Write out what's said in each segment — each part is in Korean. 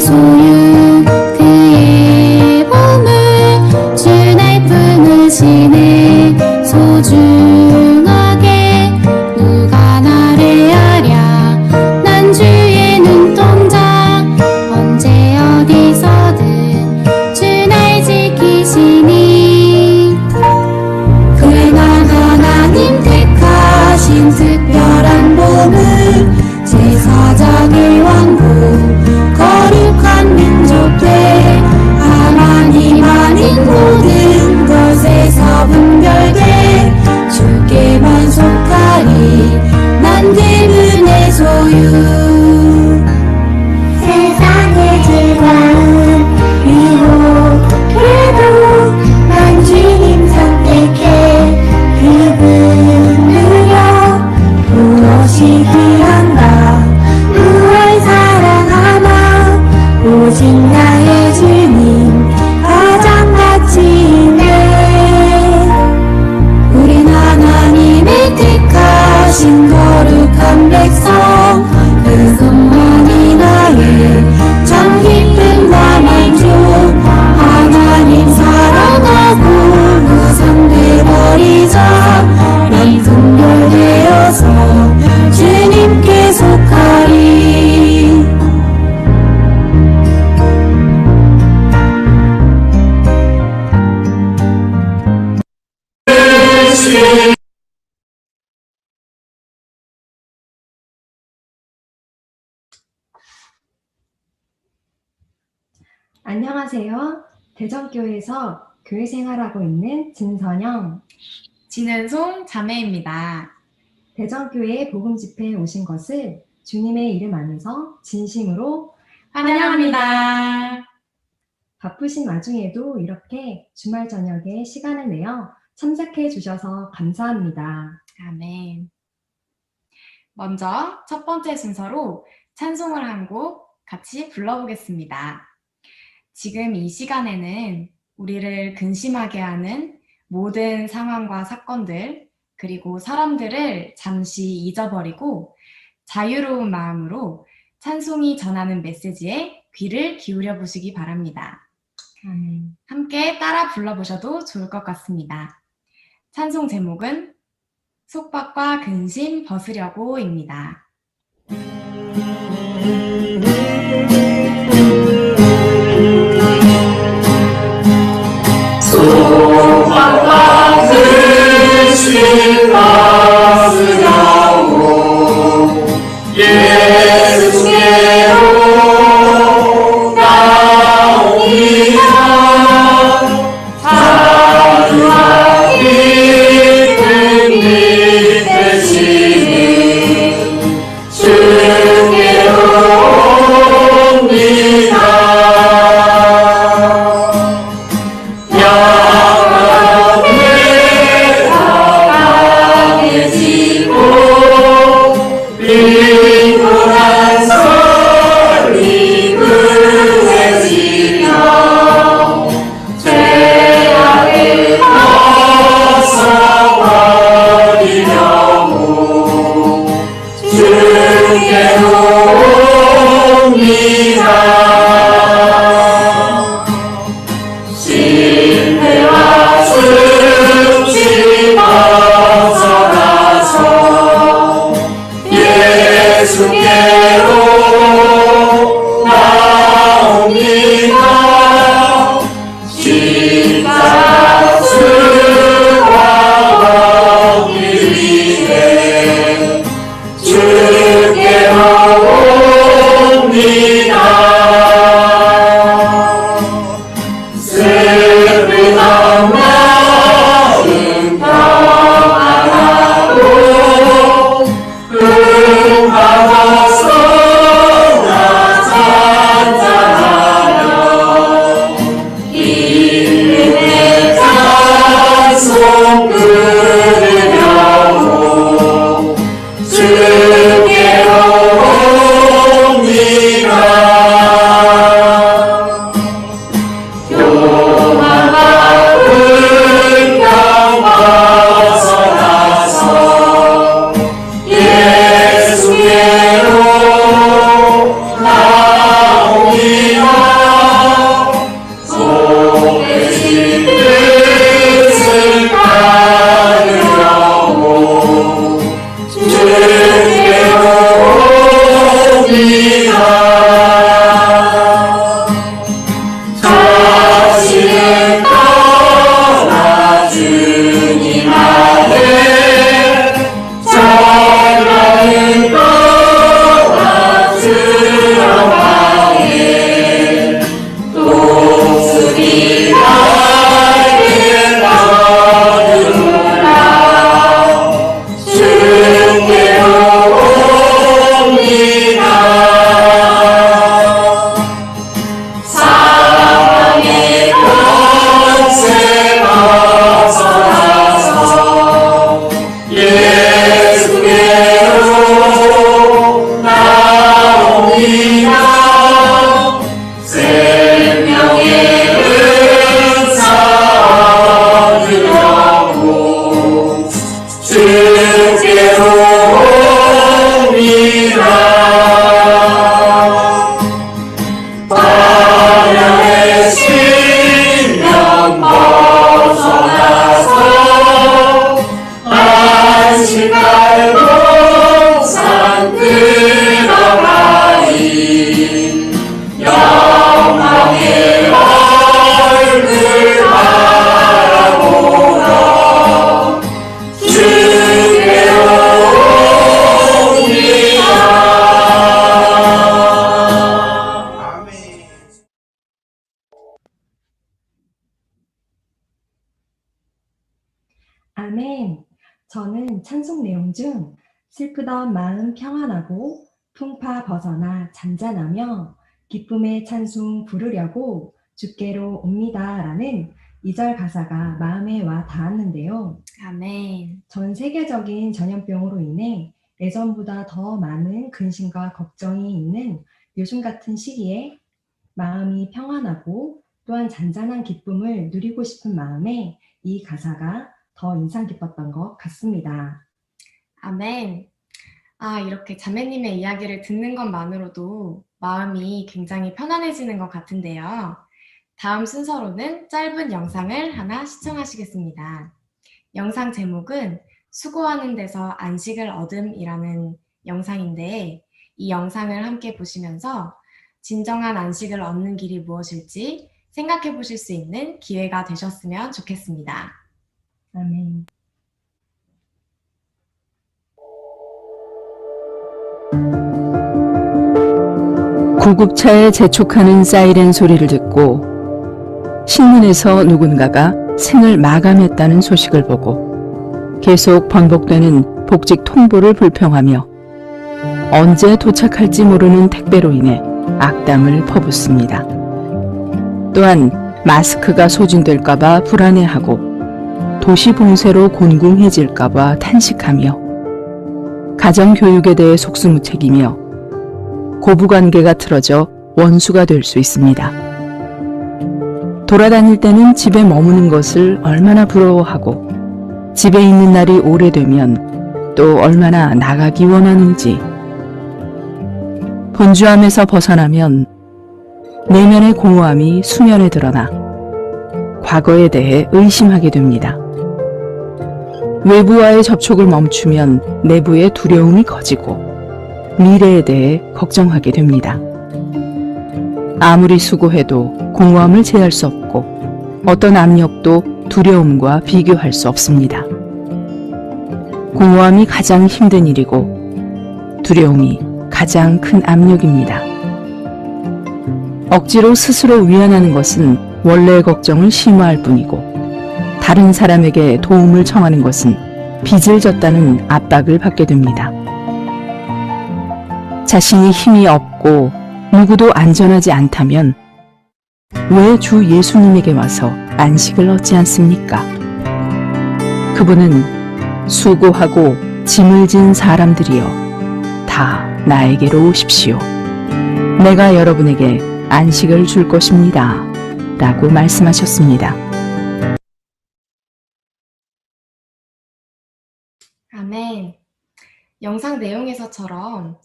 소유 그의 몸을 주 날 품으시네 소중하게 누가 나를 아랴 난 주의 눈동자 언제 어디서든 주 날 지키시니 그래 난 하나님 택하신 특별한 몸을 제사장의 왕국 거룩한 민족 돼 하나님 아닌 모든 것에서 분별돼 주께만 속하리 난 대문의 소유 세상의 즐거움 유혹해도 난 주님 선택해 그분을요 무엇이 귀한가 무얼 사랑하나 오직 나의 주님 가장 가치 있네 우린 하나님의 택하신 거룩한 백성 그것만이 나의 참 기쁨과 만족 하나님 사랑하고 우상 돼버리자 난 분별되어서 주님께 속하리 안녕하세요. 대전교회에서 교회 생활하고 있는 진선영, 진은송 자매입니다. 대전교회 복음집회에 오신 것을 주님의 이름 안에서 진심으로 환영합니다. 바쁘신 와중에도 이렇게 주말 저녁에 시간을 내어 참석해 주셔서 감사합니다. 아멘. 먼저 첫 번째 순서로 찬송을 한 곡 같이 불러보겠습니다. 지금 이 시간에는 우리를 근심하게 하는 모든 상황과 사건들 그리고 사람들을 잠시 잊어버리고 자유로운 마음으로 찬송이 전하는 메시지에 귀를 기울여 보시기 바랍니다. 함께 따라 불러보셔도 좋을 것 같습니다. 찬송 제목은 속박과 근심 벗으려고입니다. 속박과 근심 벗으려고 예수께로 나옵니다. 자유와 기쁨이 되시는 주께로 저는 찬송 내용 중 슬프던 마음 평안하고 풍파 벗어나 잔잔하며 기쁨의 찬송 부르려고 주께로 옵니다라는 2절 가사가 마음에 와 닿았는데요. 아멘. 전 세계적인 전염병으로 인해 예전보다 더 많은 근심과 걱정이 있는 요즘 같은 시기에 마음이 평안하고 또한 잔잔한 기쁨을 누리고 싶은 마음에 이 가사가 더 인상 깊었던 것 같습니다. 아멘. 이렇게 자매님의 이야기를 듣는 것만으로도 마음이 굉장히 편안해지는 것 같은데요. 다음 순서로는 짧은 영상을 하나 시청하시겠습니다. 영상 제목은 수고하는 데서 안식을 얻음이라는 영상인데, 이 영상을 함께 보시면서 진정한 안식을 얻는 길이 무엇일지 생각해 보실 수 있는 기회가 되셨으면 좋겠습니다. 아멘. 구급차에 재촉하는 사이렌 소리를 듣고 신문에서 누군가가 생을 마감했다는 소식을 보고 계속 번복되는 복직 통보를 불평하며 언제 도착할지 모르는 택배로 인해 악담을 퍼붓습니다. 또한 마스크가 소진될까봐 불안해하고 도시 봉쇄로 곤궁해질까봐 탄식하며 가정교육에 대해 속수무책이며 고부관계가 틀어져 원수가 될 수 있습니다. 돌아다닐 때는 집에 머무는 것을 얼마나 부러워하고 집에 있는 날이 오래되면 또 얼마나 나가기 원하는지, 분주함에서 벗어나면 내면의 공허함이 수면에 드러나 과거에 대해 의심하게 됩니다. 외부와의 접촉을 멈추면 내부의 두려움이 커지고 미래에 대해 걱정하게 됩니다. 아무리 수고해도 공허함을 제할 수 없고 어떤 압력도 두려움과 비교할 수 없습니다. 공허함이 가장 힘든 일이고 두려움이 가장 큰 압력입니다. 억지로 스스로 위안하는 것은 원래의 걱정을 심화할 뿐이고 다른 사람에게 도움을 청하는 것은 빚을 졌다는 압박을 받게 됩니다. 자신이 힘이 없고 누구도 안전하지 않다면 왜 주 예수님에게 와서 안식을 얻지 않습니까? 그분은 수고하고 짐을 진 사람들이여 다 나에게로 오십시오. 내가 여러분에게 안식을 줄 것입니다. 라고 말씀하셨습니다. 아멘. 영상 내용에서처럼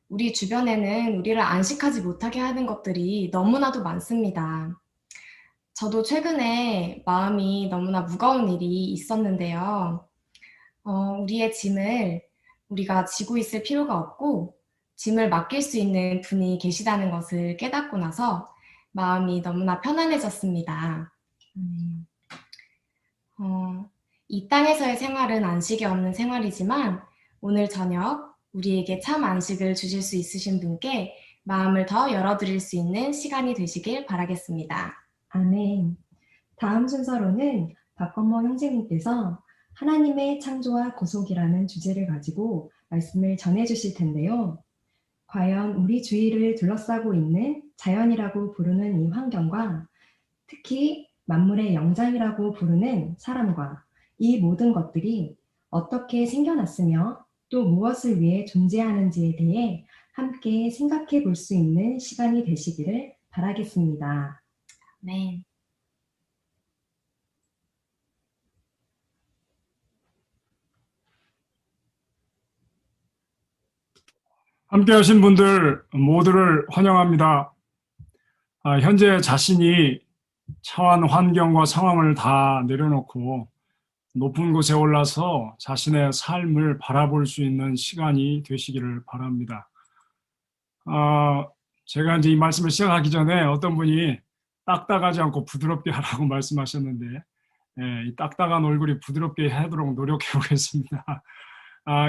우리 주변에는 우리를 안식하지 못하게 하는 것들이 너무나도 많습니다. 저도 최근에 마음이 너무나 무거운 일이 있었는데요. 우리의 짐을 우리가 지고 있을 필요가 없고 짐을 맡길 수 있는 분이 계시다는 것을 깨닫고 나서 마음이 너무나 편안해졌습니다. 이 땅에서의 생활은 안식이 없는 생활이지만 오늘 저녁 우리에게 참 안식을 주실 수 있으신 분께 마음을 더 열어드릴 수 있는 시간이 되시길 바라겠습니다. 아멘. 다음 순서로는 박건모 형제님께서 하나님의 창조와 구속이라는 주제를 가지고 말씀을 전해주실 텐데요. 과연 우리 주위를 둘러싸고 있는 자연이라고 부르는 이 환경과 특히 만물의 영장이라고 부르는 사람과 이 모든 것들이 어떻게 생겨났으며 또 무엇을 위해 존재하는지에 대해 함께 생각해 볼 수 있는 시간이 되시기를 바라겠습니다. 네. 함께 하신 분들 모두를 환영합니다. 현재 자신이 처한 환경과 상황을 다 내려놓고 높은 곳에 올라서 자신의 삶을 바라볼 수 있는 시간이 되시기를 바랍니다. 제가 이제 이 말씀을 시작하기 전에 어떤 분이 딱딱하지 않고 부드럽게 하라고 말씀하셨는데, 이 딱딱한 얼굴이 부드럽게 하도록 노력해 보겠습니다.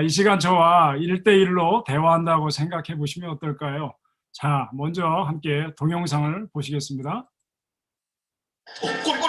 이 시간 저와 1대1로 대화한다고 생각해 보시면 어떨까요? 자, 먼저 함께 동영상을 보시겠습니다. 꼬리.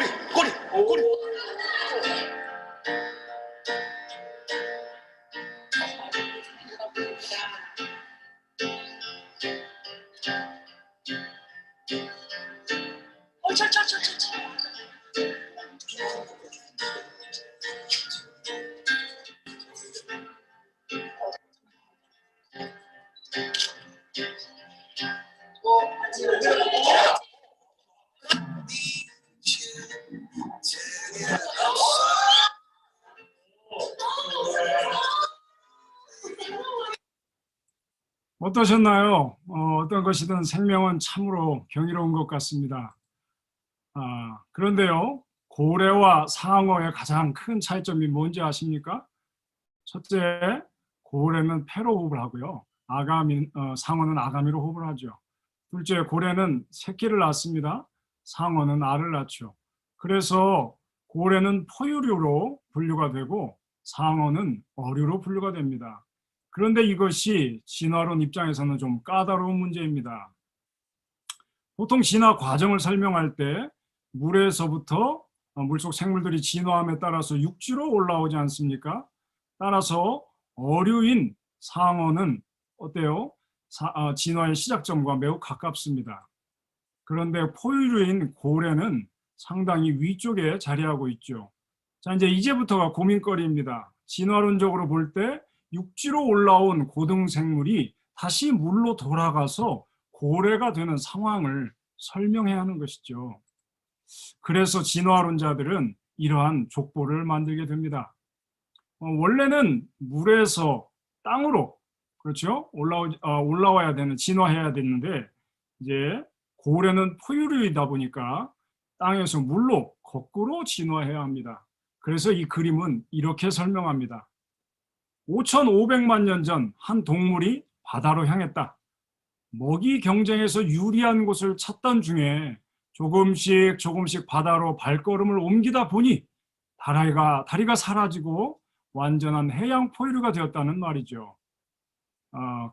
어떠셨나요? 어떤 것이든 생명은 참으로 경이로운 것 같습니다. 그런데요, 고래와 상어의 가장 큰 차이점이 뭔지 아십니까? 첫째, 고래는 폐로 호흡을 하고요. 상어는 아가미로 호흡을 하죠. 둘째, 고래는 새끼를 낳습니다. 상어는 알을 낳죠. 그래서 고래는 포유류로 분류가 되고 상어는 어류로 분류가 됩니다. 그런데 이것이 진화론 입장에서는 좀 까다로운 문제입니다. 보통 진화 과정을 설명할 때 물에서부터 물속 생물들이 진화함에 따라서 육지로 올라오지 않습니까? 따라서 어류인 상어는 어때요? 진화의 시작점과 매우 가깝습니다. 그런데 포유류인 고래는 상당히 위쪽에 자리하고 있죠. 자, 이제부터가 고민거리입니다. 진화론적으로 볼 때 육지로 올라온 고등생물이 다시 물로 돌아가서 고래가 되는 상황을 설명해야 하는 것이죠. 그래서 진화론자들은 이러한 족보를 만들게 됩니다. 원래는 물에서 땅으로, 그렇죠? 올라와야 되는, 진화해야 되는데, 이제 고래는 포유류이다 보니까 땅에서 물로 거꾸로 진화해야 합니다. 그래서 이 그림은 이렇게 설명합니다. 5,500만 년 전 한 동물이 바다로 향했다. 먹이 경쟁에서 유리한 곳을 찾던 중에 조금씩 바다로 발걸음을 옮기다 보니 다리가 사라지고 완전한 해양 포유류가 되었다는 말이죠.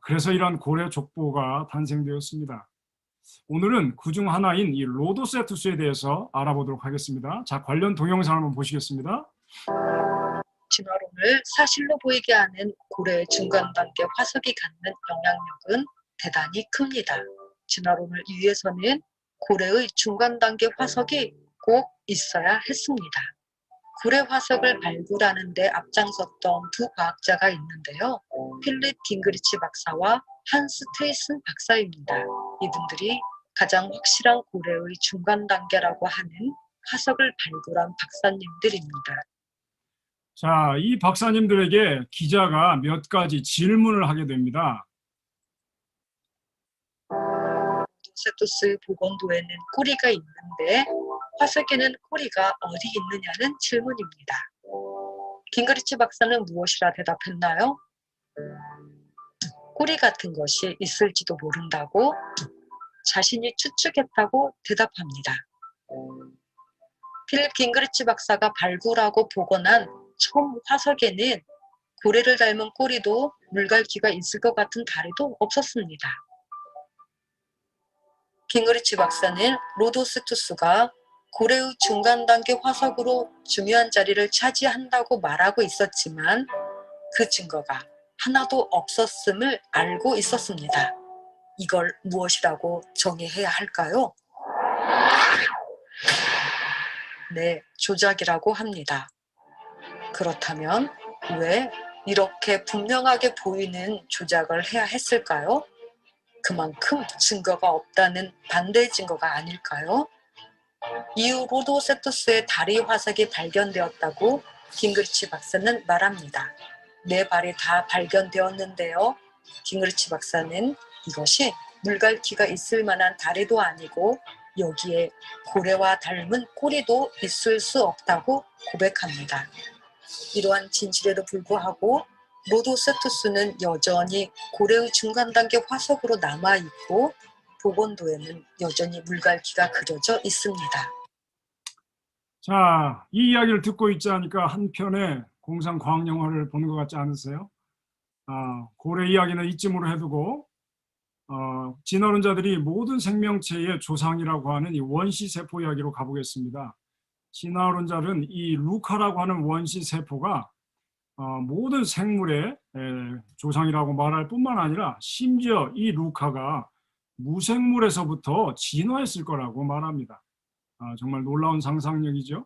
그래서 이러한 고래 족보가 탄생되었습니다. 오늘은 그중 하나인 이 로도세투스에 대해서 알아보도록 하겠습니다. 자, 관련 동영상을 한번 보시겠습니다. 진화론을 사실로 보이게 하는 고래의 중간 단계 화석이 갖는 영향력은 대단히 큽니다. 진화론을 위해서는 고래의 중간 단계 화석이 꼭 있어야 했습니다. 고래 화석을 발굴하는 데 앞장섰던 두 과학자가 있는데요. 필립 깅그리치 박사와 한스 트위슨 박사입니다. 이분들이 가장 확실한 고래의 중간 단계라고 하는 화석을 발굴한 박사님들입니다. 자, 이 박사님들에게 기자가 몇 가지 질문을 하게 됩니다. 로도세투스의 복원도에는 꼬리가 있는데 화석에는 꼬리가 어디 있느냐는 질문입니다. 깅그리치 박사는 무엇이라 대답했나요? 꼬리 같은 것이 있을지도 모른다고 자신이 추측했다고 대답합니다. 필립 깅그리치 박사가 발굴하고 복원한 처음 화석에는 고래를 닮은 꼬리도 물갈퀴가 있을 것 같은 다리도 없었습니다. 깅그리치 박사는 로도세투스가 고래의 중간 단계 화석으로 중요한 자리를 차지한다고 말하고 있었지만 그 증거가 하나도 없었음을 알고 있었습니다. 이걸 무엇이라고 정의해야 할까요? 네, 조작이라고 합니다. 그렇다면 왜 이렇게 분명하게 보이는 조작을 해야 했을까요? 그만큼 증거가 없다는 반대의 증거가 아닐까요? 이후 로도세투스의 다리 화석이 발견되었다고 깅그리치 박사는 말합니다. 네 발이 다 발견되었는데요. 깅그리치 박사는 이것이 물갈퀴가 있을 만한 다리도 아니고 여기에 고래와 닮은 꼬리도 있을 수 없다고 고백합니다. 이러한 진실에도 불구하고 로도세투스는 여전히 고래의 중간 단계 화석으로 남아있고 복원도에는 여전히 물갈퀴가 그려져 있습니다. 자, 이 이야기를 듣고 있지 않으니까 한편의 공상 과학 영화를 보는 것 같지 않으세요? 고래 이야기는 이쯤으로 해두고 진화론자들이 모든 생명체의 조상이라고 하는 이 원시세포 이야기로 가보겠습니다. 진화론자는 이 루카라고 하는 원시세포가 모든 생물의 조상이라고 말할 뿐만 아니라 심지어 이 루카가 무생물에서부터 진화했을 거라고 말합니다. 정말 놀라운 상상력이죠.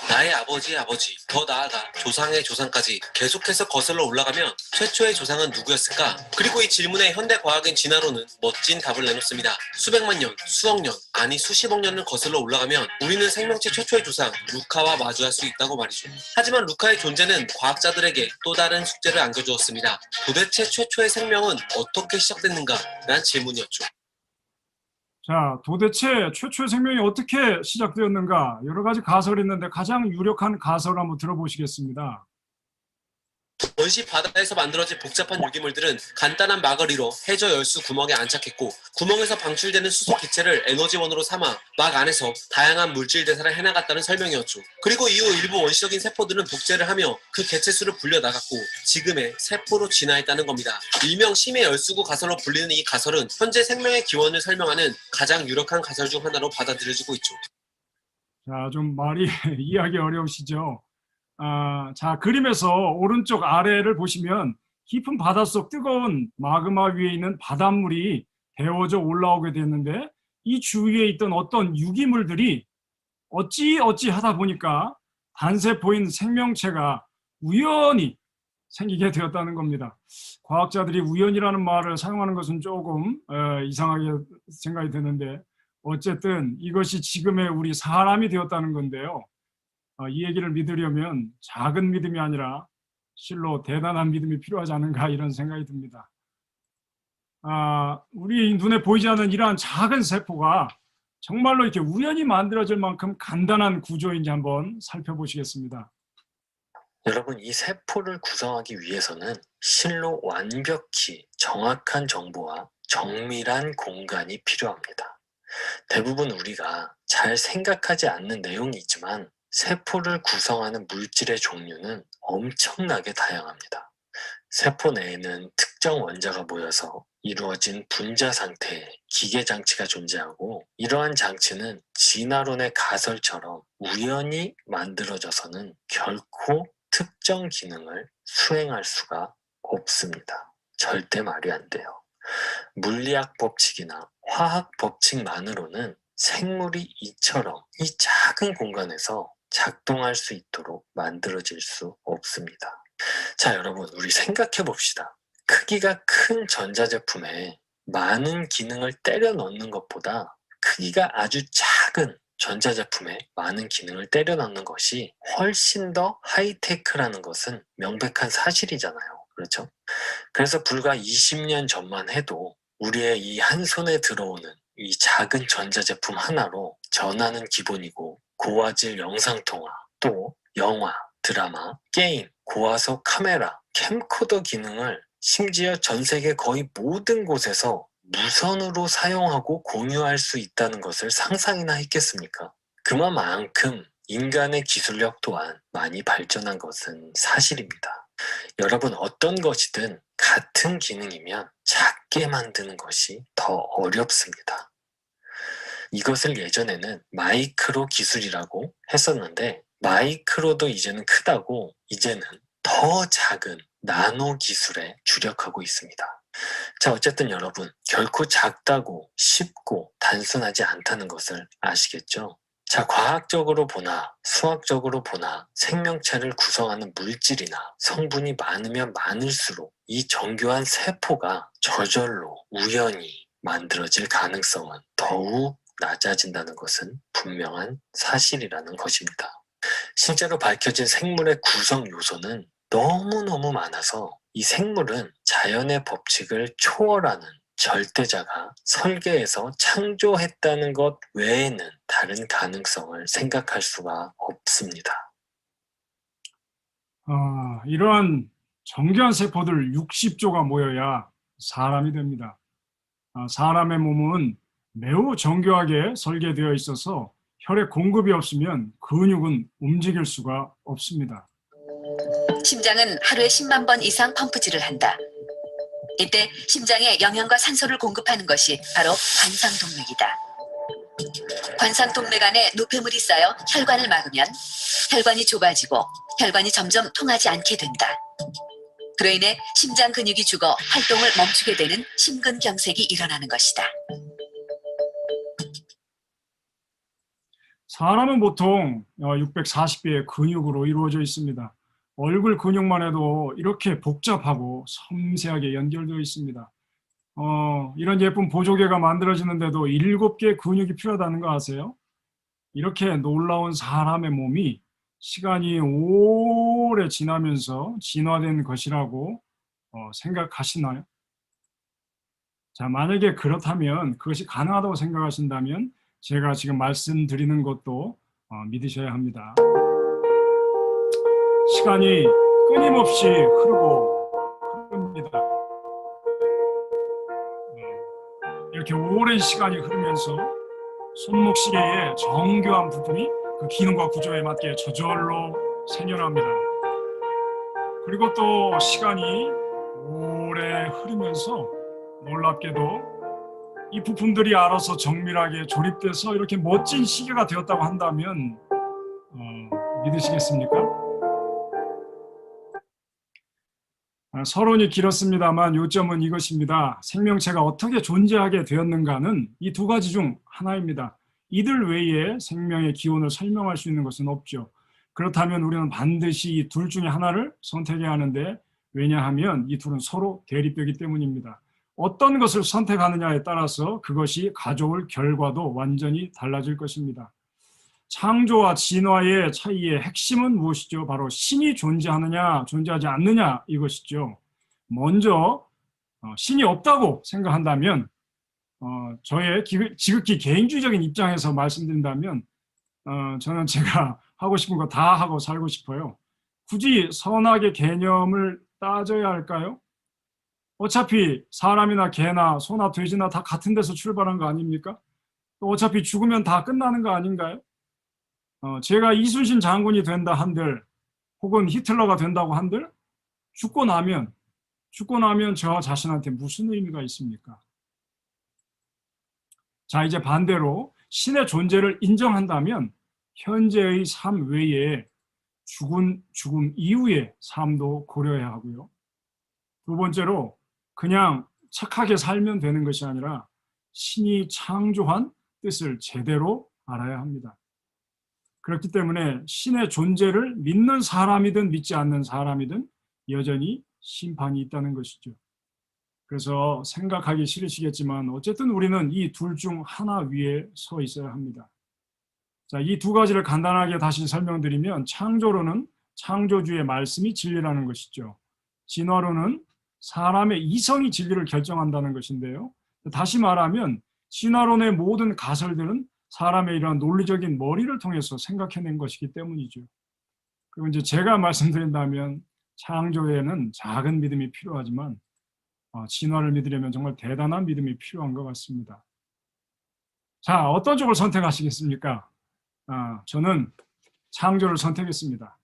나의 아버지의 아버지, 더 나아가 조상의 조상까지 계속해서 거슬러 올라가면 최초의 조상은 누구였을까? 그리고 이 질문에 현대 과학인 진화론은 멋진 답을 내놓습니다. 수백만 년, 수억 년, 아니 수십억 년을 거슬러 올라가면 우리는 생명체 최초의 조상 루카와 마주할 수 있다고 말이죠. 하지만 루카의 존재는 과학자들에게 또 다른 숙제를 안겨주었습니다. 도대체 최초의 생명은 어떻게 시작됐는가? 라는 질문이었죠. 자, 도대체 최초의 생명이 어떻게 시작되었는가? 여러 가지 가설이 있는데 가장 유력한 가설을 한번 들어보시겠습니다. 원시 바다에서 만들어진 복잡한 유기물들은 간단한 마거리로 해저 열수 구멍에 안착했고, 구멍에서 방출되는 수소 기체를 에너지원으로 삼아 막 안에서 다양한 물질 대사를 해나갔다는 설명이었죠. 그리고 이후 일부 원시적인 세포들은 복제를 하며 그 개체수를 불려나갔고 지금의 세포로 진화했다는 겁니다. 일명 심해 열수구 가설로 불리는 이 가설은 현재 생명의 기원을 설명하는 가장 유력한 가설 중 하나로 받아들여지고 있죠. 자, 좀 말이 이해하기 어려우시죠? 자, 그림에서 오른쪽 아래를 보시면 깊은 바닷속 뜨거운 마그마 위에 있는 바닷물이 데워져 올라오게 됐는데, 이 주위에 있던 어떤 유기물들이 어찌 하다 보니까 단세포인 생명체가 우연히 생기게 되었다는 겁니다. 과학자들이 우연이라는 말을 사용하는 것은 조금 이상하게 생각이 드는데, 어쨌든 이것이 지금의 우리 사람이 되었다는 건데요. 이 얘기를 믿으려면 작은 믿음이 아니라 실로 대단한 믿음이 필요하지 않은가, 이런 생각이 듭니다. 우리 눈에 보이지 않는 이러한 작은 세포가 정말로 이렇게 우연히 만들어질 만큼 간단한 구조인지 한번 살펴보시겠습니다. 여러분, 이 세포를 구성하기 위해서는 실로 완벽히 정확한 정보와 정밀한 공간이 필요합니다. 대부분 우리가 잘 생각하지 않는 내용이 있지만 세포를 구성하는 물질의 종류는 엄청나게 다양합니다. 세포 내에는 특정 원자가 모여서 이루어진 분자 상태의 기계 장치가 존재하고, 이러한 장치는 진화론의 가설처럼 우연히 만들어져서는 결코 특정 기능을 수행할 수가 없습니다. 절대 말이 안 돼요. 물리학 법칙이나 화학 법칙만으로는 생물이 이처럼 이 작은 공간에서 작동할 수 있도록 만들어질 수 없습니다. 자, 여러분, 우리 생각해 봅시다. 크기가 큰 전자제품에 많은 기능을 때려 넣는 것보다 크기가 아주 작은 전자제품에 많은 기능을 때려 넣는 것이 훨씬 더 하이테크라는 것은 명백한 사실이잖아요. 그렇죠? 그래서 불과 20년 전만 해도 우리의 이 한 손에 들어오는 이 작은 전자제품 하나로 전화는 기본이고, 고화질 영상통화, 또 영화, 드라마, 게임, 고화소 카메라, 캠코더 기능을 심지어 전 세계 거의 모든 곳에서 무선으로 사용하고 공유할 수 있다는 것을 상상이나 했겠습니까? 그만큼 인간의 기술력 또한 많이 발전한 것은 사실입니다. 여러분, 어떤 것이든 같은 기능이면 작게 만드는 것이 더 어렵습니다. 이것을 예전에는 마이크로 기술이라고 했었는데, 마이크로도 이제는 크다고 이제는 더 작은 나노 기술에 주력하고 있습니다. 자, 어쨌든 여러분, 결코 작다고 쉽고 단순하지 않다는 것을 아시겠죠? 자, 과학적으로 보나 수학적으로 보나 생명체를 구성하는 물질이나 성분이 많으면 많을수록 이 정교한 세포가 저절로 우연히 만들어질 가능성은 더욱 낮아진다는 것은 분명한 사실이라는 것입니다. 실제로 밝혀진 생물의 구성 요소는 너무너무 많아서 이 생물은 자연의 법칙을 초월하는 절대자가 설계해서 창조했다는 것 외에는 다른 가능성을 생각할 수가 없습니다. 이러한 정교한 세포들 60조가 모여야 사람이 됩니다. 사람의 몸은 매우 정교하게 설계되어 있어서 혈액 공급이 없으면 근육은 움직일 수가 없습니다. 심장은 하루에 10만 번 이상 펌프질을 한다. 이때 심장에 영양과 산소를 공급하는 것이 바로 관상동맥이다. 관상동맥 안에 노폐물이 쌓여 혈관을 막으면 혈관이 좁아지고 혈관이 점점 통하지 않게 된다. 그로 인해 심장 근육이 죽어 활동을 멈추게 되는 심근경색이 일어나는 것이다. 사람은 보통 640개의 근육으로 이루어져 있습니다. 얼굴 근육만 해도 이렇게 복잡하고 섬세하게 연결되어 있습니다. 이런 예쁜 보조개가 만들어지는데도 7개의 근육이 필요하다는 거 아세요? 이렇게 놀라운 사람의 몸이 시간이 오래 지나면서 진화된 것이라고 생각하시나요? 자, 만약에 그렇다면, 그것이 가능하다고 생각하신다면 제가 지금 말씀드리는 것도 믿으셔야 합니다. 시간이 끊임없이 흐릅니다. 이렇게 오랜 시간이 흐르면서 손목시계의 정교한 부품이 그 기능과 구조에 맞게 저절로 생겨납니다. 그리고 또 시간이 오래 흐르면서 놀랍게도 이 부품들이 알아서 정밀하게 조립돼서 이렇게 멋진 시계가 되었다고 한다면 믿으시겠습니까? 서론이 길었습니다만 요점은 이것입니다. 생명체가 어떻게 존재하게 되었는가는 이 두 가지 중 하나입니다. 이들 외에 생명의 기원을 설명할 수 있는 것은 없죠. 그렇다면 우리는 반드시 이 둘 중에 하나를 선택해야 하는데, 왜냐하면 이 둘은 서로 대립되기 때문입니다. 어떤 것을 선택하느냐에 따라서 그것이 가져올 결과도 완전히 달라질 것입니다. 창조와 진화의 차이의 핵심은 무엇이죠? 바로 신이 존재하느냐 존재하지 않느냐 이것이죠. 먼저 신이 없다고 생각한다면, 저의 지극히 개인주의적인 입장에서 말씀드린다면 저는 제가 하고 싶은 거 다 하고 살고 싶어요. 굳이 선악의 개념을 따져야 할까요? 어차피 사람이나 개나 소나 돼지나 다 같은 데서 출발한 거 아닙니까? 또 어차피 죽으면 다 끝나는 거 아닌가요? 제가 이순신 장군이 된다 한들, 혹은 히틀러가 된다고 한들, 죽고 나면 저 자신한테 무슨 의미가 있습니까? 자, 이제 반대로 신의 존재를 인정한다면 현재의 삶 외에 죽음 이후의 삶도 고려해야 하고요. 두 번째로 그냥 착하게 살면 되는 것이 아니라 신이 창조한 뜻을 제대로 알아야 합니다. 그렇기 때문에 신의 존재를 믿는 사람이든 믿지 않는 사람이든 여전히 심판이 있다는 것이죠. 그래서 생각하기 싫으시겠지만 어쨌든 우리는 이 둘 중 하나 위에 서 있어야 합니다. 자, 이 두 가지를 간단하게 다시 설명드리면, 창조로는 창조주의 말씀이 진리라는 것이죠. 진화로는 사람의 이성이 진리를 결정한다는 것인데요. 다시 말하면 진화론의 모든 가설들은 사람의 이러한 논리적인 머리를 통해서 생각해낸 것이기 때문이죠. 그리고 이제 제가 말씀드린다면 창조에는 작은 믿음이 필요하지만 진화를 믿으려면 정말 대단한 믿음이 필요한 것 같습니다. 자, 어떤 쪽을 선택하시겠습니까? 저는 창조를 선택했습니다.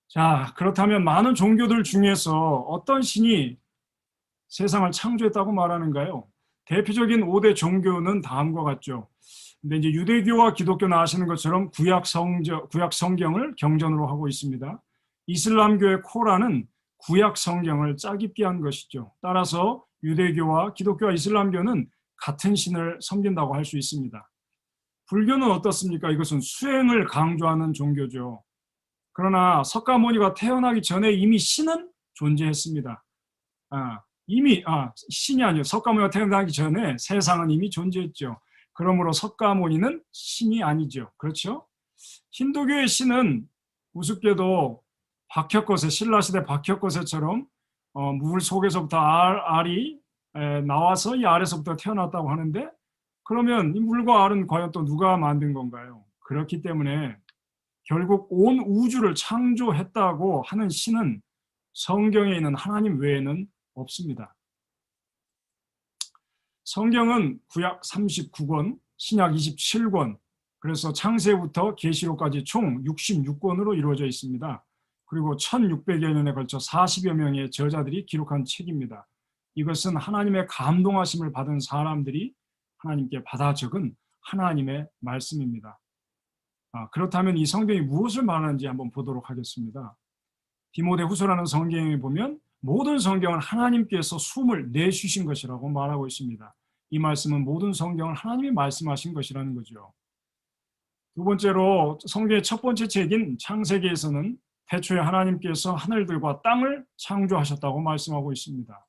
자, 그렇다면 많은 종교들 중에서 어떤 신이 세상을 창조했다고 말하는가요? 대표적인 5대 종교는 다음과 같죠. 근데 이제 유대교와 기독교는 아시는 것처럼 구약 성경을 경전으로 하고 있습니다. 이슬람교의 코란은 구약 성경을 짜깁기 한 것이죠. 따라서 유대교와 기독교와 이슬람교는 같은 신을 섬긴다고 할 수 있습니다. 불교는 어떻습니까? 이것은 수행을 강조하는 종교죠. 그러나 석가모니가 태어나기 전에 이미 신은 존재했습니다. 신이 아니요. 석가모니가 태어나기 전에 세상은 이미 존재했죠. 그러므로 석가모니는 신이 아니죠. 그렇죠? 힌두교의 신은 우습게도 박혁거세, 신라시대 박혁거세처럼 물 속에서부터 알이 나와서 이 알에서부터 태어났다고 하는데, 그러면 이 물과 알은 과연 또 누가 만든 건가요? 그렇기 때문에 결국 온 우주를 창조했다고 하는 신은 성경에 있는 하나님 외에는 없습니다. 성경은 구약 39권, 신약 27권, 그래서 창세부터 계시록까지 총 66권으로 이루어져 있습니다. 그리고 1600여 년에 걸쳐 40여 명의 저자들이 기록한 책입니다. 이것은 하나님의 감동하심을 받은 사람들이 하나님께 받아 적은 하나님의 말씀입니다. 그렇다면 이 성경이 무엇을 말하는지 한번 보도록 하겠습니다. 디모데후서라는 성경에 보면 모든 성경은 하나님께서 숨을 내쉬신 것이라고 말하고 있습니다. 이 말씀은 모든 성경을 하나님이 말씀하신 것이라는 거죠. 두 번째로 성경의 첫 번째 책인 창세기에서는 태초에 하나님께서 하늘들과 땅을 창조하셨다고 말씀하고 있습니다.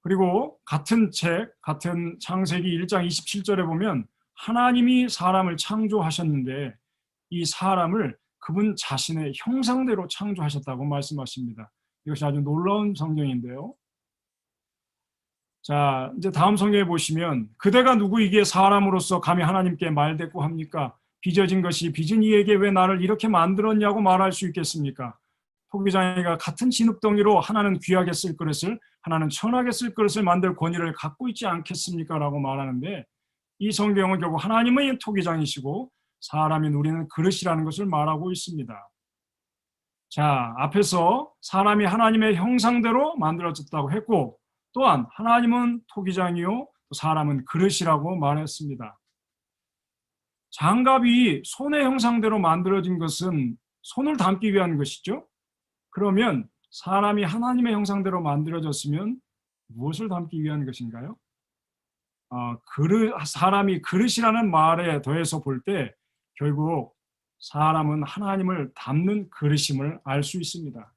그리고 같은 창세기 1장 27절에 보면 하나님이 사람을 창조하셨는데 이 사람을 그분 자신의 형상대로 창조하셨다고 말씀하십니다. 이것이 아주 놀라운 성경인데요. 자, 이제 다음 성경에 보시면 그대가 누구이기에 사람으로서 감히 하나님께 말대꾸합니까? 빚어진 것이 빚은 이에게 왜 나를 이렇게 만들었냐고 말할 수 있겠습니까? 토기장이가 같은 진흙덩이로 하나는 귀하게 쓸 그릇을 하나는 천하게 쓸 그릇을 만들 권위를 갖고 있지 않겠습니까? 라고 말하는데 이 성경은 결국 하나님은 토기장이시고 사람인 우리는 그릇이라는 것을 말하고 있습니다. 자, 앞에서 사람이 하나님의 형상대로 만들어졌다고 했고 또한 하나님은 토기장이요 사람은 그릇이라고 말했습니다. 장갑이 손의 형상대로 만들어진 것은 손을 담기 위한 것이죠. 그러면 사람이 하나님의 형상대로 만들어졌으면 무엇을 담기 위한 것인가요? 사람이 그릇이라는 말에 더해서 볼 때 결국 사람은 하나님을 담는 그릇임을 알 수 있습니다.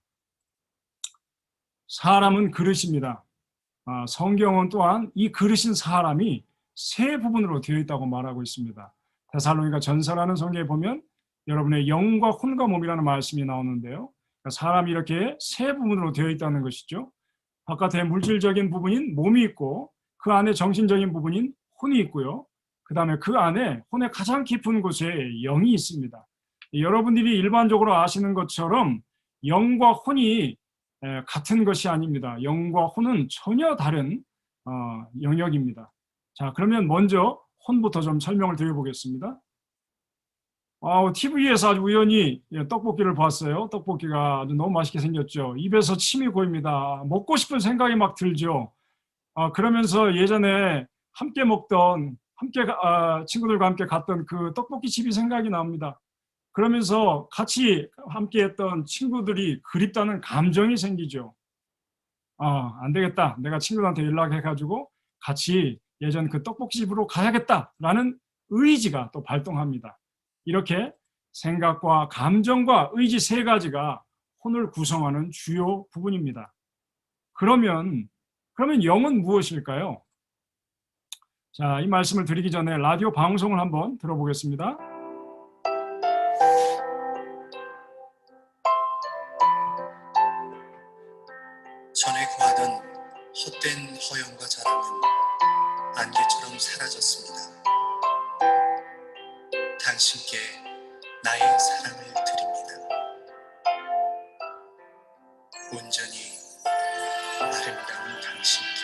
사람은 그릇입니다. 성경은 또한 이 그릇인 사람이 세 부분으로 되어 있다고 말하고 있습니다. 데살로니가 전서라는 성경에 보면 여러분의 영과 혼과 몸이라는 말씀이 나오는데요. 사람이 이렇게 세 부분으로 되어 있다는 것이죠. 바깥에 물질적인 부분인 몸이 있고 그 안에 정신적인 부분인 혼이 있고요. 그 다음에 그 안에 혼의 가장 깊은 곳에 영이 있습니다. 여러분들이 일반적으로 아시는 것처럼 영과 혼이 같은 것이 아닙니다. 영과 혼은 전혀 다른 영역입니다. 자, 그러면 먼저 혼부터 좀 설명을 드려보겠습니다. TV에서 아주 우연히 떡볶이를 봤어요. 떡볶이가 아주 너무 맛있게 생겼죠. 입에서 침이 고입니다. 먹고 싶은 생각이 막 들죠. 그러면서 예전에 친구들과 함께 갔던 그 떡볶이 집이 생각이 납니다. 그러면서 같이 함께 했던 친구들이 그립다는 감정이 생기죠. 안 되겠다. 내가 친구들한테 연락해가지고 같이 예전 그 떡볶이 집으로 가야겠다라는 의지가 또 발동합니다. 이렇게 생각과 감정과 의지 세 가지가 혼을 구성하는 주요 부분입니다. 그러면 영은 무엇일까요? 자, 이 말씀을 드리기 전에 라디오 방송을 한번 들어보겠습니다. 전에 구하던 헛된 허영과 자랑은 안개처럼 사라졌습니다. 당신께 나의 사랑을 드립니다. 온전히 아름다운 당신께.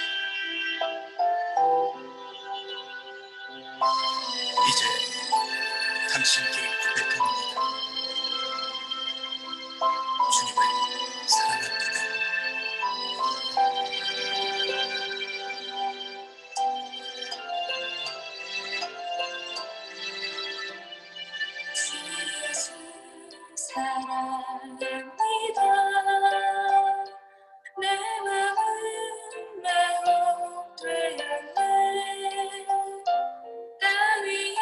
이제 당신께 고백합니다. 주님을 사랑합니다. 사랑합니다. 내 마음은 매혹되었네. 땅 위에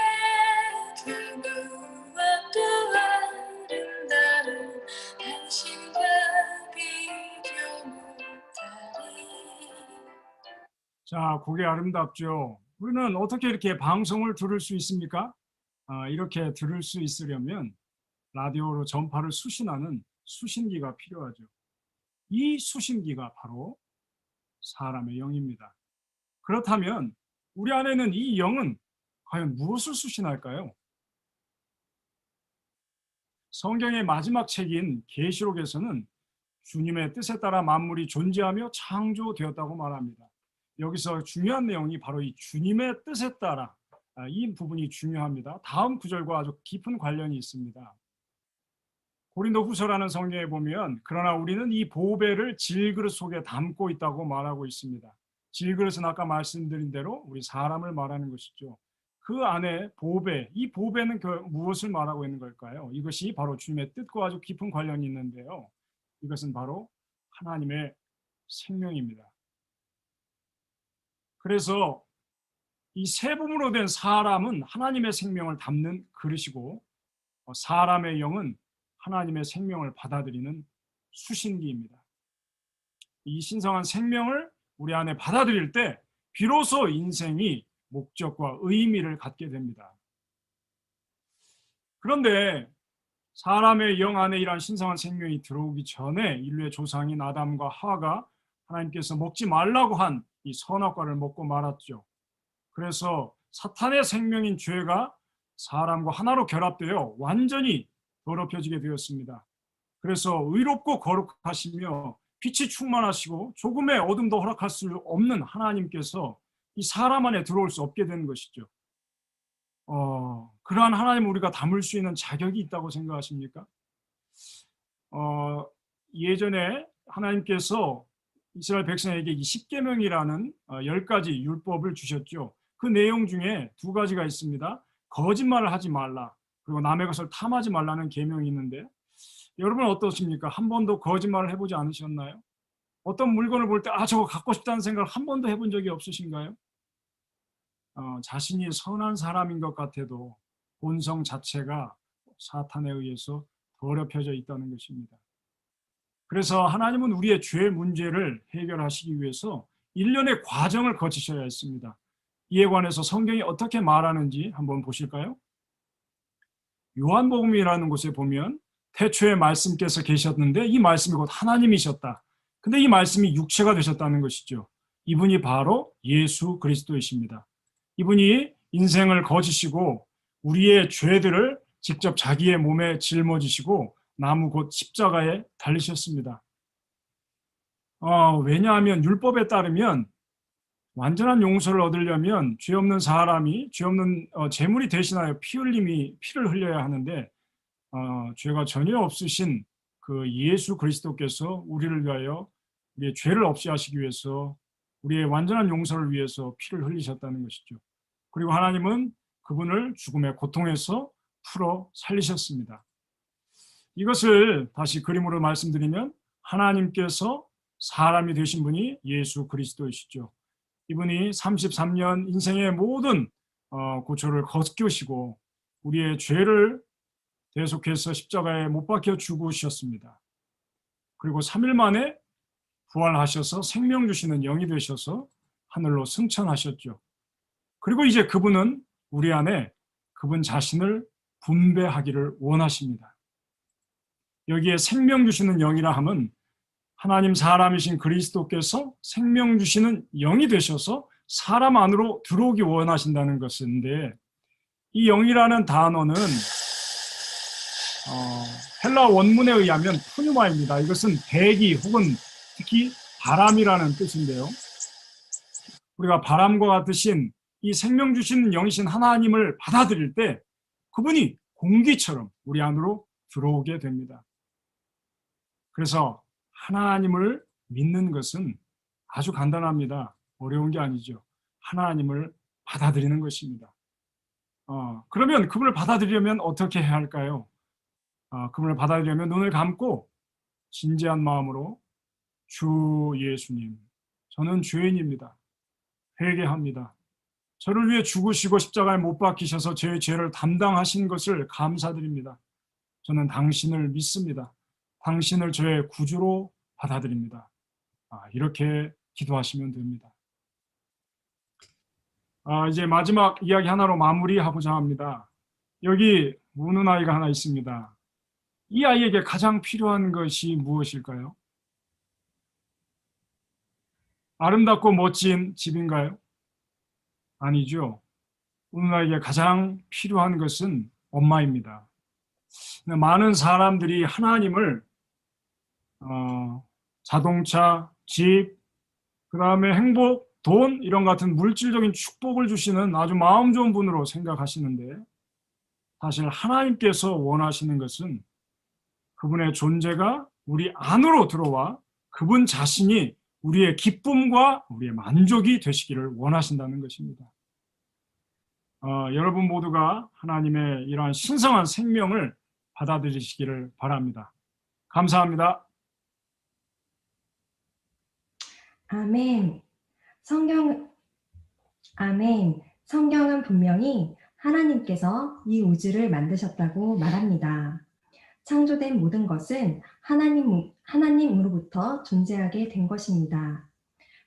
그 무엇도 아름다운 당신과 비교 못하리. 자, 그게 아름답죠. 우리는 어떻게 이렇게 방송을 들을 수 있습니까? 이렇게 들을 수 있으려면 라디오로 전파를 수신하는 수신기가 필요하죠. 이 수신기가 바로 사람의 영입니다. 그렇다면 우리 안에 있는 이 영은 과연 무엇을 수신할까요? 성경의 마지막 책인 계시록에서는 주님의 뜻에 따라 만물이 존재하며 창조되었다고 말합니다. 여기서 중요한 내용이 바로 이 주님의 뜻에 따라 이 부분이 중요합니다. 다음 구절과 아주 깊은 관련이 있습니다. 고린도후서라는 성경에 보면 그러나 우리는 이 보배를 질그릇 속에 담고 있다고 말하고 있습니다. 질그릇은 아까 말씀드린 대로 우리 사람을 말하는 것이죠. 그 안에 보배, 이 보배는 무엇을 말하고 있는 걸까요? 이것이 바로 주님의 뜻과 아주 깊은 관련이 있는데요. 이것은 바로 하나님의 생명입니다. 그래서 이 세분으로 된 사람은 하나님의 생명을 담는 그릇이고 사람의 영은 하나님의 생명을 받아들이는 수신기입니다. 이 신성한 생명을 우리 안에 받아들일 때 비로소 인생이 목적과 의미를 갖게 됩니다. 그런데 사람의 영 안에 이러한 신성한 생명이 들어오기 전에 인류의 조상인 아담과 하와가 하나님께서 먹지 말라고 한 이 선악과를 먹고 말았죠. 그래서 사탄의 생명인 죄가 사람과 하나로 결합되어 완전히 더럽혀지게 되었습니다. 그래서 의롭고 거룩하시며 빛이 충만하시고 조금의 어둠도 허락할 수 없는 하나님께서 이 사람 안에 들어올 수 없게 되는 것이죠. 그러한 하나님을 우리가 담을 수 있는 자격이 있다고 생각하십니까? 예전에 하나님께서 이스라엘 백성에게 이 십계명이라는 10가지 율법을 주셨죠. 그 내용 중에 2가지가 있습니다. 거짓말을 하지 말라, 그리고 남의 것을 탐하지 말라는 계명이 있는데 여러분 어떠십니까? 한 번도 거짓말을 해보지 않으셨나요? 어떤 물건을 볼 때 저거 갖고 싶다는 생각을 한 번도 해본 적이 없으신가요? 자신이 선한 사람인 것 같아도 본성 자체가 사탄에 의해서 더럽혀져 있다는 것입니다. 그래서 하나님은 우리의 죄 문제를 해결하시기 위해서 일련의 과정을 거치셔야 했습니다. 이에 관해서 성경이 어떻게 말하는지 한번 보실까요? 요한복음이라는 곳에 보면 태초에 말씀께서 계셨는데 이 말씀이 곧 하나님이셨다. 근데 이 말씀이 육체가 되셨다는 것이죠. 이분이 바로 예수 그리스도이십니다. 이분이 인생을 거지시고 우리의 죄들을 직접 자기의 몸에 짊어지시고 나무 곧 십자가에 달리셨습니다. 왜냐하면 율법에 따르면 완전한 용서를 얻으려면 죄 없는 사람이 죄 없는 제물이 대신하여 피를 흘려야 하는데 죄가 전혀 없으신 그 예수 그리스도께서 우리를 위하여 우리의 죄를 없이 하시기 위해서 우리의 완전한 용서를 위해서 피를 흘리셨다는 것이죠. 그리고 하나님은 그분을 죽음의 고통에서 풀어 살리셨습니다. 이것을 다시 그림으로 말씀드리면 하나님께서 사람이 되신 분이 예수 그리스도이시죠. 이분이 33년 인생의 모든 고초를 거스르시고 우리의 죄를 대속해서 십자가에 못 박혀 죽으셨습니다. 그리고 3일 만에 부활하셔서 생명 주시는 영이 되셔서 하늘로 승천하셨죠. 그리고 이제 그분은 우리 안에 그분 자신을 분배하기를 원하십니다. 여기에 생명 주시는 영이라 함은 하나님 사람이신 그리스도께서 생명 주시는 영이 되셔서 사람 안으로 들어오기 원하신다는 것인데 이 영이라는 단어는 헬라 원문에 의하면 푸뉴마입니다. 이것은 대기 혹은 특히 바람이라는 뜻인데요. 우리가 바람과 같으신 이 생명 주시는 영이신 하나님을 받아들일 때 그분이 공기처럼 우리 안으로 들어오게 됩니다. 그래서 하나님을 믿는 것은 아주 간단합니다. 어려운 게 아니죠. 하나님을 받아들이는 것입니다. 그러면 그분을 받아들이려면 어떻게 해야 할까요? 그분을 받아들이려면 눈을 감고 진지한 마음으로 주 예수님, 저는 죄인입니다. 회개합니다. 저를 위해 죽으시고 십자가에 못 박히셔서 제 죄를 담당하신 것을 감사드립니다. 저는 당신을 믿습니다. 당신을 저의 구주로 받아들입니다. 이렇게 기도하시면 됩니다. 이제 마지막 이야기 하나로 마무리하고자 합니다. 여기 우는 아이가 하나 있습니다. 이 아이에게 가장 필요한 것이 무엇일까요? 아름답고 멋진 집인가요? 아니죠. 우는 아이에게 가장 필요한 것은 엄마입니다. 많은 사람들이 하나님을 자동차, 집, 그 다음에 행복, 돈 이런 같은 물질적인 축복을 주시는 아주 마음 좋은 분으로 생각하시는데 사실 하나님께서 원하시는 것은 그분의 존재가 우리 안으로 들어와 그분 자신이 우리의 기쁨과 우리의 만족이 되시기를 원하신다는 것입니다. 여러분 모두가 하나님의 이러한 신성한 생명을 받아들이시기를 바랍니다. 감사합니다. 아멘. 성경, 아멘. 성경은 분명히 하나님께서 이 우주를 만드셨다고 말합니다. 창조된 모든 것은 하나님으로부터 존재하게 된 것입니다.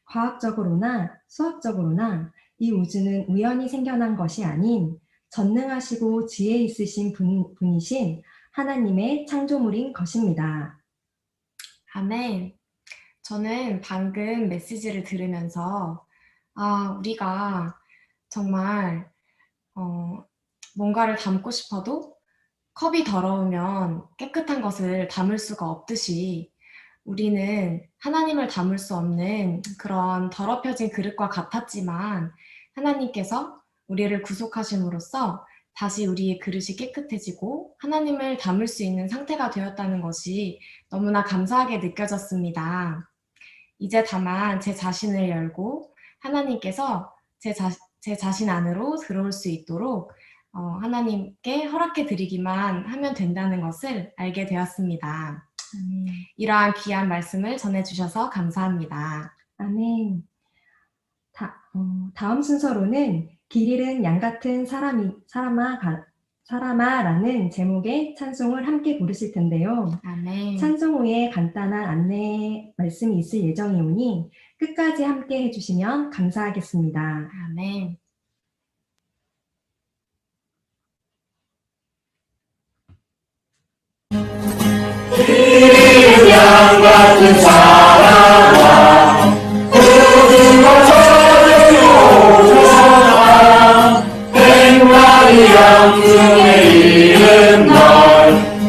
과학적으로나 수학적으로나 이 우주는 우연히 생겨난 것이 아닌 전능하시고 지혜 있으신 분이신 하나님의 창조물인 것입니다. 아멘. 저는 방금 메시지를 들으면서 우리가 정말 뭔가를 담고 싶어도 컵이 더러우면 깨끗한 것을 담을 수가 없듯이 우리는 하나님을 담을 수 없는 그런 더럽혀진 그릇과 같았지만 하나님께서 우리를 구속하심으로써 다시 우리의 그릇이 깨끗해지고 하나님을 담을 수 있는 상태가 되었다는 것이 너무나 감사하게 느껴졌습니다. 이제 다만 제 자신을 열고 하나님께서 제 자신 안으로 들어올 수 있도록 하나님께 허락해 드리기만 하면 된다는 것을 알게 되었습니다. 이러한 귀한 말씀을 전해주셔서 감사합니다. 아멘. 다음 순서로는 길 잃은 양 같은 사람아라는 제목의 찬송을 함께 부르실 텐데요. 아멘. 찬송 후에 간단한 안내 말씀이 있을 예정이오니 끝까지 함께 해주시면 감사하겠습니다. 아멘. 양 같은 사랑아 모든 것 저주오잖아 백마리 양 중에 이른 널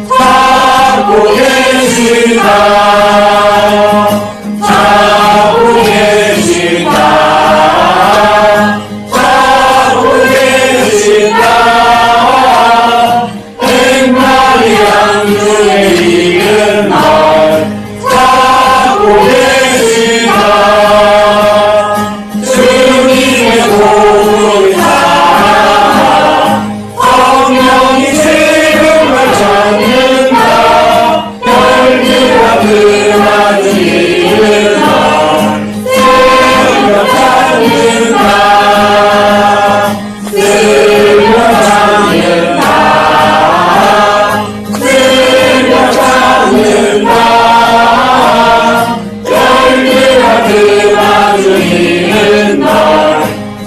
찾고 계시다 찾고 계시다 찾고 계시다 백마리 양 중에 이른 널 찾고 계시다 주님의 도움을 사랑하 성령이 지금을 찾는다 열기가 그만 이른 널 쓰며 찾는다 쓰며 찾는다 쓰며 찾는다 열기가 그만 이른 널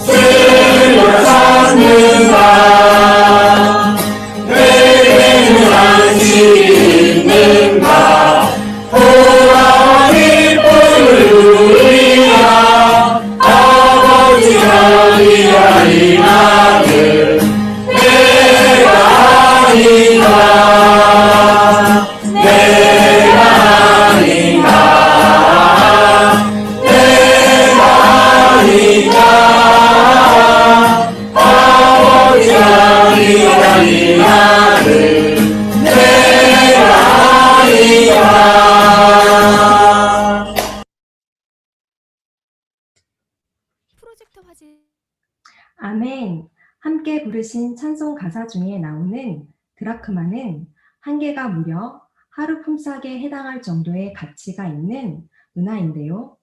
쓰며 찾는다 내게는 안식이 있는가 보라와 기쁨을 누리라 아버지가 위하인 아들 내가 아닌가 내가 아닌가 내가 아닌가 아버지가 위하인 아들 내가 아닌가 아멘. 함께 부르신 찬송 가사 중에 나오는 드라크마는 한 개가 무려 하루 품삯에 해당할 정도의 가치가 있는 은하인데요.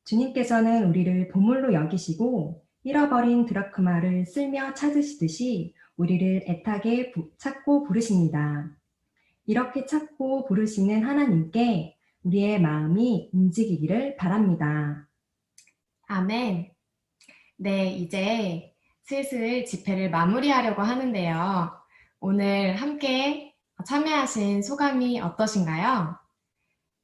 주님께서는 우리를 보물로 여기시고 잃어버린 드라크마를 쓸며 찾으시듯이 우리를 애타게 찾고 부르십니다. 이렇게 찾고 부르시는 하나님께 우리의 마음이 움직이기를 바랍니다. 아멘. 네, 이제 슬슬 집회를 마무리하려고 하는데요. 오늘 함께 참여하신 소감이 어떠신가요?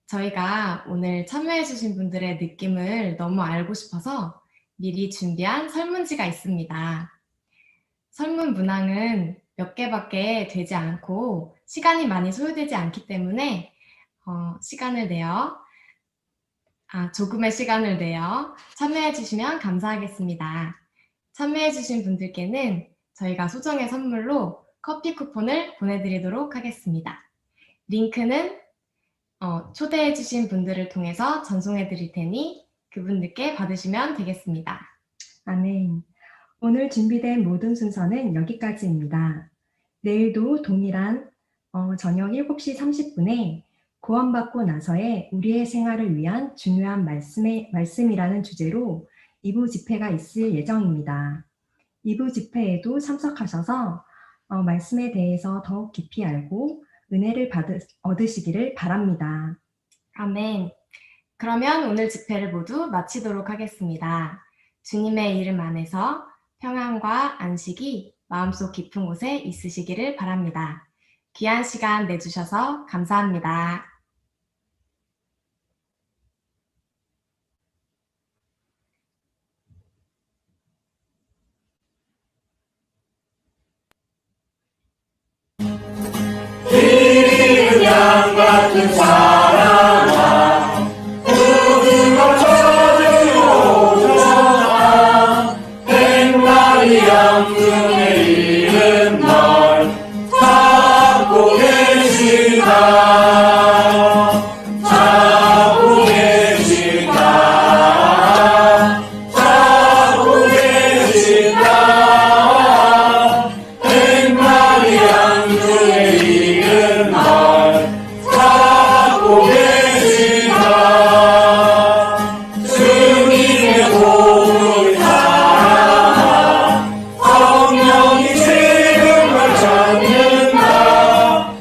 저희가 오늘 참여해주신 분들의 느낌을 너무 알고 싶어서 미리 준비한 설문지가 있습니다. 설문 문항은 몇 개밖에 되지 않고 시간이 많이 소요되지 않기 때문에 조금의 시간을 내어 참여해주시면 감사하겠습니다. 참여해주신 분들께는 저희가 소정의 선물로 커피 쿠폰을 보내드리도록 하겠습니다. 링크는 초대해주신 분들을 통해서 전송해드릴 테니 그분들께 받으시면 되겠습니다. 아멘. 오늘 준비된 모든 순서는 여기까지입니다. 내일도 동일한 저녁 7시 30분에 구원받고 나서의 우리의 생활을 위한 중요한 말씀이라는 주제로 2부 집회가 있을 예정입니다. 2부 집회에도 참석하셔서 말씀에 대해서 더욱 깊이 알고 은혜를 얻으시기를 바랍니다. 아멘. 그러면 오늘 집회를 모두 마치도록 하겠습니다. 주님의 이름 안에서 평안과 안식이 마음속 깊은 곳에 있으시기를 바랍니다. 귀한 시간 내주셔서 감사합니다. 그 양 같은 사랑아 모든 걸 저주로 오셔라 백마리 양중에 이른 널 찾고 계시다 찾고 계시다 찾고 계시다 백마리 양중에 이른 널 찾고 계시다 주님의 도움을 사랑아 성령이 지금 널 찾는다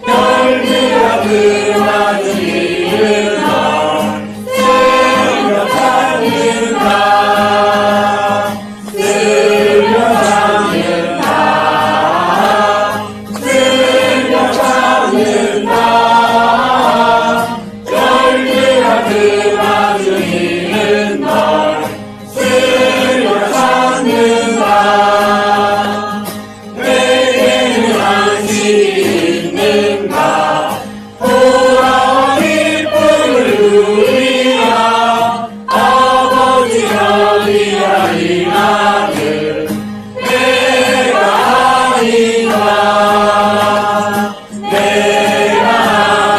열두가 그맞은 이른 널 쓰며 찾는다 쓰며 찾는다 쓰며 찾는다 열두가 그맞은 이른 널 쓰며 찾는다 내게는 안식이 있는가 돌아와 기쁨을 누리라 아버지 아니라 이 아들 내가 아닌가 내가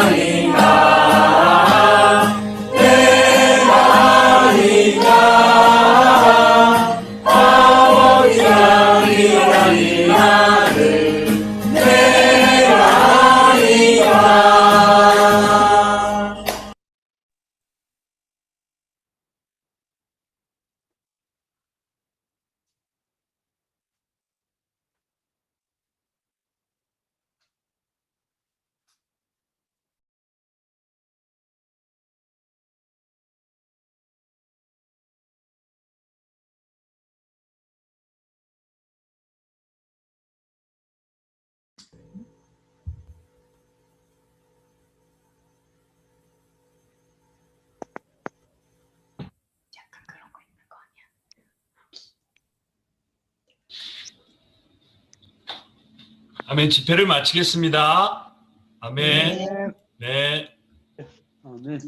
아닌가 내가 아닌가 아버지 아니라 이 아들 내가 아닌가 아멘. 집회를 마치겠습니다. 아멘. 네. 아멘.